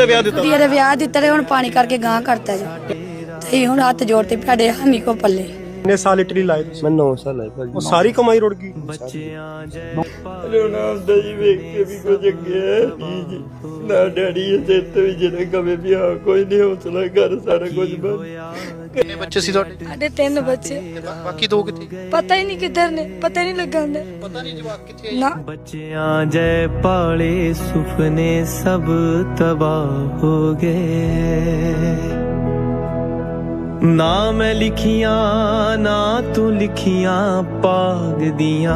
ਵਿਆਹ ਦਿੱਤਾ ਕੁੜੀ ਦਾ ਵਿਆਹ ਦਿੱਤਾ ਤੇ ਹੁਣ ਪਾਣੀ ਕਰਕੇ ਗਾਂ ਕਰਤਾ ਜੀ ਤੇ ਹੁਣ ਹੱਥ ਜੋੜਤੇ ਸਾਡੇ ਹਾਨੀ ਕੋ ਪੱਲੇ। ਕਿੰਨੇ ਸਾਲ ਇਟਲੀ ਲਾਏ ਤੁਸੀਂ? ਮੈਂ 9 ਸਾਲ ਲਾਏ ਭਾਜੀ। ਉਹ ਸਾਰੀ ਕਮਾਈ ਰੁੜ ਗਈ। ਰੋਣਾ ਆਉਂਦਾ ਜੀ ਵੇਖ ਕੇ ਵੀ ਕੁਝ ਅੱਗੇ ਹੈ ਜੀ ਨਾ ਡੈਡੀ ਇਹ ਸਿਰ ਤੇ ਵੀ ਜਿਹੜੇ ਕਵੇ ਵੀ ਹਾਂ ਕੋਈ ਨਹੀਂ ਹੌਸਲਾ ਕਰ ਸਾਰਾ ਕੁਝ ਬਸ। ਕਿੰਨੇ ਬੱਚੇ ਸੀ ਤੁਹਾਡੇ? ਸਾਡੇ 3 ਬੱਚੇ ਬਾਕੀ 2 ਕਿੱਥੇ? ਪਤਾ ਹੀ ਨਹੀਂ ਕਿੱਧਰ ਨੇ, ਪਤਾ ਹੀ ਨਹੀਂ ਲੱਗਾ ਹੁੰਦਾ ਪਤਾ ਨਹੀਂ ਜਵਾਕ ਕਿੱਥੇ ਨਾ। ਬੱਚਿਆਂ ਜੈ ਪਾਲੇ ਸੁਪਨੇ ਸਭ ਤਬਾਹ ਹੋ ਗਏ ਨਾ ਮੈਂ ਲਿਖੀਆਂ ਨਾ ਤੂੰ ਲਿਖੀਆਂ ਭਾਗ ਦੀਆਂ